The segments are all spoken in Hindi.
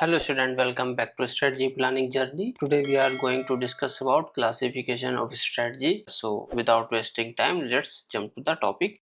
Hello student, welcome back to strategy planning journey. Today we are going to discuss about classification of strategy. So without wasting time, let's jump to the topic.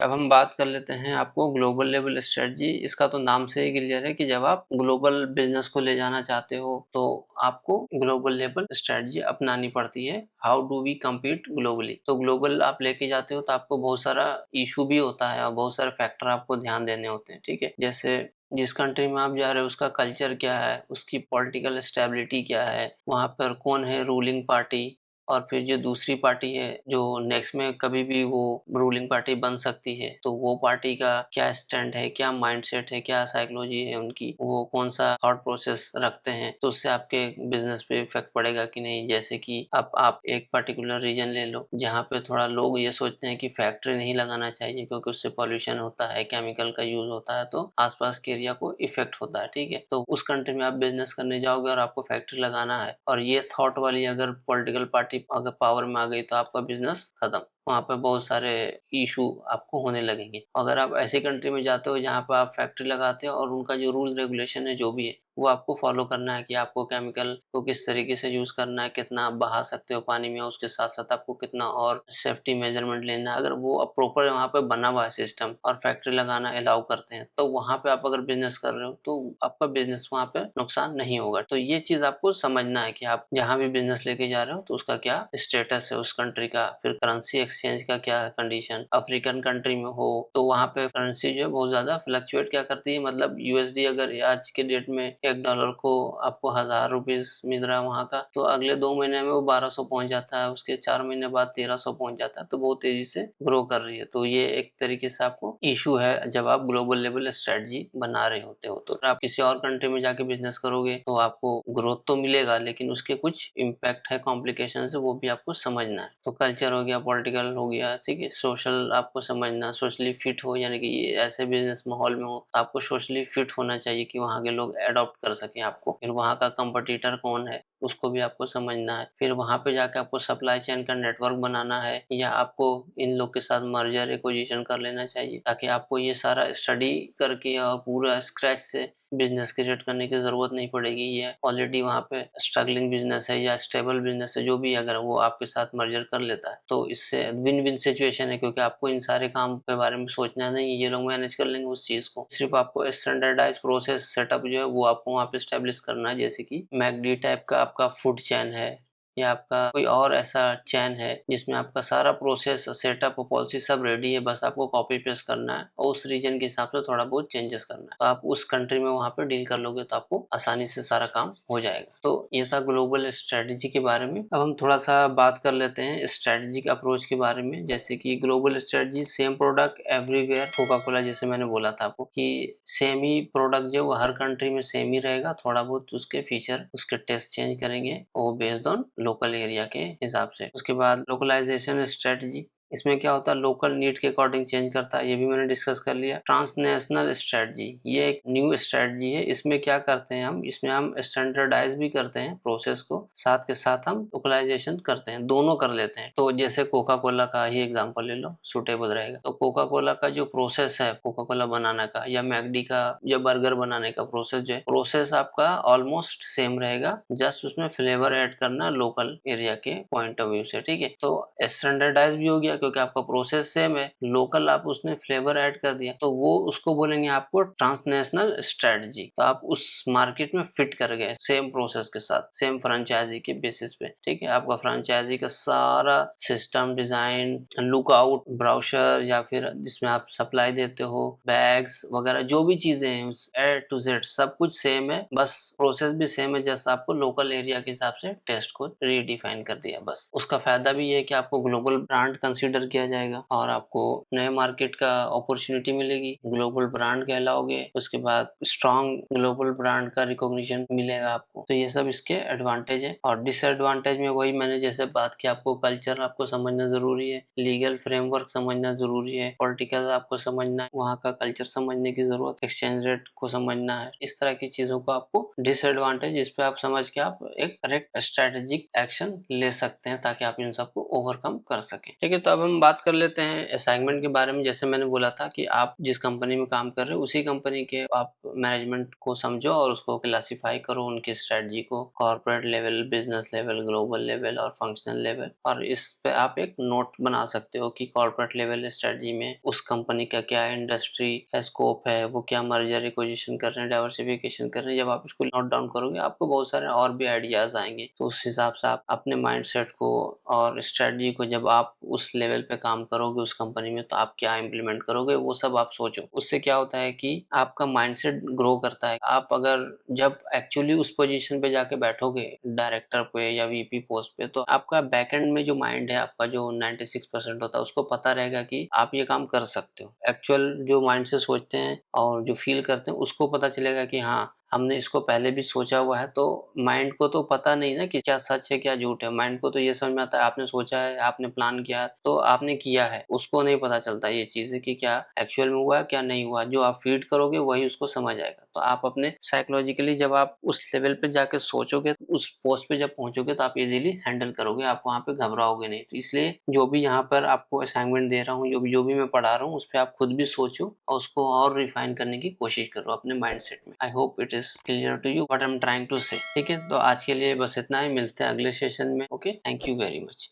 अब हम बात कर लेते हैं आपको ग्लोबल लेवल स्ट्रेटजी। इसका तो नाम से ही क्लियर है कि जब आप ग्लोबल बिजनेस को ले जाना चाहते हो तो आपको ग्लोबल लेवल स्ट्रेटजी अपनानी पड़ती है। How do we compete globally, तो ग्लोबल आप लेके जाते हो तो आपको बहुत सारा इशू भी होता है और बहुत सारे फैक्टर आपको ध्यान देने होते हैं। ठीक है, जैसे जिस कंट्री में आप जा रहे हो उसका कल्चर क्या है, उसकी पॉलिटिकल स्टेबिलिटी क्या है, वहाँ पर कौन है रूलिंग पार्टी, और फिर जो दूसरी पार्टी है जो नेक्स्ट में कभी भी वो रूलिंग पार्टी बन सकती है, तो वो पार्टी का क्या स्टैंड है, क्या माइंडसेट है, क्या साइकोलॉजी है उनकी, वो कौन सा थॉट प्रोसेस रखते हैं, तो उससे आपके बिजनेस पे इफेक्ट पड़ेगा कि नहीं। जैसे कि अब आप एक पर्टिकुलर रीजन ले लो जहाँ पे थोड़ा लोग ये सोचते हैं कि फैक्ट्री नहीं लगाना चाहिए क्योंकि उससे पॉल्यूशन होता है, केमिकल का यूज होता है, तो आसपास के एरिया को इफेक्ट होता है। ठीक है, तो उस कंट्री में आप बिजनेस करने जाओगे और आपको फैक्ट्री लगाना है और ये थॉट वाली अगर पॉलिटिकल पार्टी अगर पावर में आ गई तो आपका बिजनेस खत्म। वहाँ पे बहुत सारे इशू आपको होने लगेंगे। अगर आप ऐसी कंट्री में जाते हो जहाँ पे आप फैक्ट्री लगाते हो और उनका जो रूल रेगुलेशन है जो भी है वो आपको फॉलो करना है कि आपको केमिकल को किस तरीके से यूज करना है, कितना आप बहा सकते हो पानी में, उसके साथ साथ आपको कितना और सेफ्टी मेजरमेंट लेना है। अगर वो प्रॉपर वहाँ पे बना हुआ है सिस्टम और फैक्ट्री लगाना अलाउ करते हैं तो वहाँ पे आप अगर बिजनेस कर रहे हो तो आपका बिजनेस वहाँ पे नुकसान नहीं होगा। तो ये चीज आपको समझना है कि आप जहाँ भी बिजनेस लेके जा रहे हो तो उसका क्या स्टेटस है उस कंट्री का, फिर करेंसी एक्सचेंज का क्या कंडीशन। अफ्रीकन कंट्री में हो तो वहाँ पे करेंसी जो है बहुत ज्यादा फ्लक्चुएट क्या करती है, मतलब यूएसडी अगर आज के डेट में $1 को आपको 1000 रुपीज मिल रहा है वहाँ का, तो अगले 2 महीने में वो 1200 पहुंच जाता है, उसके 4 महीने बाद 1300 पहुंच जाता है। तो बहुत तेजी से ग्रो कर रही है। तो ये एक तरीके से आपको इशू है जब आप ग्लोबल लेवल स्ट्रेटजी बना रहे होते हो। तो आप किसी और कंट्री में जाके बिजनेस करोगे तो आपको ग्रोथ तो मिलेगा लेकिन उसके कुछ इम्पैक्ट है, कॉम्प्लिकेशन है, वो भी आपको समझना है। तो कल्चर हो गया, पॉलिटिकल हो गया, ठीक है, सोशल आपको समझना, सोशली फिट हो, यानी कि ये ऐसे बिजनेस माहौल में हो तो आपको सोशली फिट होना चाहिए कि वहाँ के लोग एडॉप्ट कर सकें आपको। फिर वहाँ का कंपटीटर कौन है उसको भी आपको समझना है। फिर वहाँ पे जाके आपको सप्लाई चेन का नेटवर्क बनाना है या आपको इन लोग के साथ मर्जर एक्विजिशन कर लेना चाहिए, ताकि आपको ये सारा स्टडी करके और पूरा स्क्रैच से बिजनेस क्रिएट करने की जरूरत नहीं पड़ेगी। ये ऑलरेडी वहाँ पे स्ट्रगलिंग बिजनेस है या स्टेबल बिजनेस है जो भी, अगर वो आपके साथ मर्जर कर लेता है तो इससे विन विन सिचुएशन है, क्योंकि आपको इन सारे काम के बारे में सोचना नहीं है, ये लोग मैनेज कर लेंगे उस चीज को। सिर्फ आपको स्टैंडर्डाइज प्रोसेस सेटअप जो है वो आपको वहाँ पे स्टेब्लिश करना है। जैसे कि मैकडी टाइप का आपका फूड चैन है या आपका कोई और ऐसा चैन है जिसमें आपका सारा प्रोसेस सेटअप और पॉलिसी सब रेडी है, बस आपको कॉपी पेस्ट करना है और उस रीजन के हिसाब से थोड़ा बहुत चेंजेस करना है। तो आप उस कंट्री में वहां पर डील कर लोगे तो आपको आसानी से सारा काम हो जाएगा। तो ये था ग्लोबल स्ट्रेटजी के बारे में। अब हम थोड़ा सा बात कर लेते हैं स्ट्रेटजिक अप्रोच के बारे में। जैसे कि global strategy same product everywhere, Coca Cola जैसे मैंने बोला था आपको कि सेम ही प्रोडक्ट जो वो हर कंट्री में सेम ही रहेगा, थोड़ा बहुत उसके फीचर उसके टेस्ट चेंज करेंगे वो बेस्ड ऑन लोकल एरिया के हिसाब से। उसके बाद लोकलाइजेशन स्ट्रेटजी, इसमें क्या होता है लोकल नीड के अकॉर्डिंग चेंज करता है, ये भी मैंने डिस्कस कर लिया। ट्रांसनेशनल स्ट्रेटजी, ये एक न्यू स्ट्रेटजी है। इसमें क्या करते हैं हम, इसमें हम स्टैंडर्डाइज भी करते हैं प्रोसेस को, साथ के साथ हम लोकलाइजेशन करते हैं, दोनों कर लेते हैं। तो जैसे कोका कोला का ही एग्जांपल ले लो, सुटेबल रहेगा। तो कोका कोला का जो प्रोसेस है कोका कोला बनाने का या मैकडी का या बर्गर बनाने का प्रोसेस जो है, प्रोसेस आपका ऑलमोस्ट सेम रहेगा, जस्ट उसमें फ्लेवर ऐड करना लोकल एरिया के पॉइंट ऑफ व्यू से। ठीक है, तो स्टैंडर्डाइज भी हो गया क्योंकि आपका प्रोसेस सेम है, लोकल आप उसने फ्लेवर ऐड कर दिया, तो वो उसको बोलेंगे आपको ट्रांसनेशनल स्ट्रेटजी। तो आप उस मार्केट में फिट कर गए सेम प्रोसेस के साथ, सेम फ्रेंचाइजी के बेसिस पे। ठीक है, आपका फ्रेंचाइजी का सारा सिस्टम, डिजाइन, लुकआउट, ब्राउचर या फिर जिसमें आप सप्लाई देते हो, बैग्स वगैरह जो भी चीजें हैं ए टू जेड सब कुछ सेम है, बस प्रोसेस भी सेम है, जैसा आपको लोकल एरिया के हिसाब से टेस्ट को रीडिफाइन कर दिया बस। उसका फायदा भी है कि आपको ग्लोबल ब्रांड कंसीडर किया जाएगा और आपको नए मार्केट का अपॉर्चुनिटी मिलेगी, ग्लोबल ब्रांड कहलाओगे, उसके बाद स्ट्रॉन्ग ग्लोबल ब्रांड का रिकॉग्निशन मिलेगा आपको। तो ये सब इसके एडवांटेज है। और डिसएडवांटेज में वही मैंने जैसे बात की, आपको कल्चर आपको समझना जरूरी है, लीगल फ्रेमवर्क समझना जरूरी है, पॉलिटिकल आपको समझना है, वहाँ का कल्चर समझने की जरूरत, एक्सचेंज रेट को समझना है। इस तरह की चीजों को आपको डिसएडवांटेज, इस पे आप समझ के आप एक करेक्ट स्ट्रेटेजिक एक्शन ले सकते हैं ताकि आप इन सबको ओवरकम कर सकें। ठीक है, तो अब हम बात कर लेते हैं असाइनमेंट के बारे में। जैसे मैंने बोला था कि आप जिस कंपनी में काम कर रहे हो उसी कंपनी के आप मैनेजमेंट को समझो और उसको क्लासिफाई करो, उनकी स्ट्रेटजी को corporate level, business level, global level और फंक्शनल लेवल। और इस पे आप एक नोट बना सकते हो कि कॉर्पोरेट लेवल स्ट्रेटजी में उस कंपनी का क्या इंडस्ट्री का स्कोप है, वो क्या मर्जर एक्विजिशन कर रहे हैं, डाइवर्सिफिकेशन कर रहे हैं। जब आप इसको नोट डाउन करोगे आपको बहुत सारे और भी आइडियाज आएंगे। तो उस हिसाब से आप अपने माइंडसेट को और स्ट्रेटजी को, जब आप उस लेवल पे काम करोगे उस कंपनी में, तो आप क्या इम्प्लीमेंट करोगे वो सब आप सोचो। उससे क्या होता है कि आपका माइंडसेट ग्रो करता है। आप अगर जब एक्चुअली उस पोजीशन पे जाके बैठोगे डायरेक्टर पे या वीपी पोस्ट पे, तो आपका बैकएंड में जो माइंड है आपका, जो 96% होता है, उसको पता रहेगा कि आप ये काम कर सकते हो। एक्चुअल जो माइंड से सोचते हैं और जो फील करते हैं उसको पता चलेगा कि हाँ, हमने इसको पहले भी सोचा हुआ है। तो माइंड को तो पता नहीं ना कि क्या सच है क्या झूठ है। माइंड को तो ये समझ में आता है आपने सोचा है, आपने प्लान किया है, तो आपने किया है। उसको नहीं पता चलता ये चीज़ें कि क्या एक्चुअल में हुआ है क्या नहीं हुआ। जो आप फीड करोगे वही उसको समझ आएगा। तो आप अपने साइकोलॉजिकली जब आप उस लेवल पे जाके सोचोगे, उस पोस्ट पे जब पहुंचोगे, तो आप इजीली हैंडल करोगे, आप वहाँ पे घबराओगे नहीं। तो इसलिए जो भी यहाँ पर आपको असाइनमेंट दे रहा हूँ, जो भी मैं पढ़ा रहा हूँ, उस पर आप खुद भी सोचो और उसको और रिफाइन करने की कोशिश करो अपने माइंडसेट में। I hope it is clear to you what I am trying to say. ठीक है, तो आज के लिए बस इतना ही। मिलते हैं अगले सेशन में। Okay, thank you very much.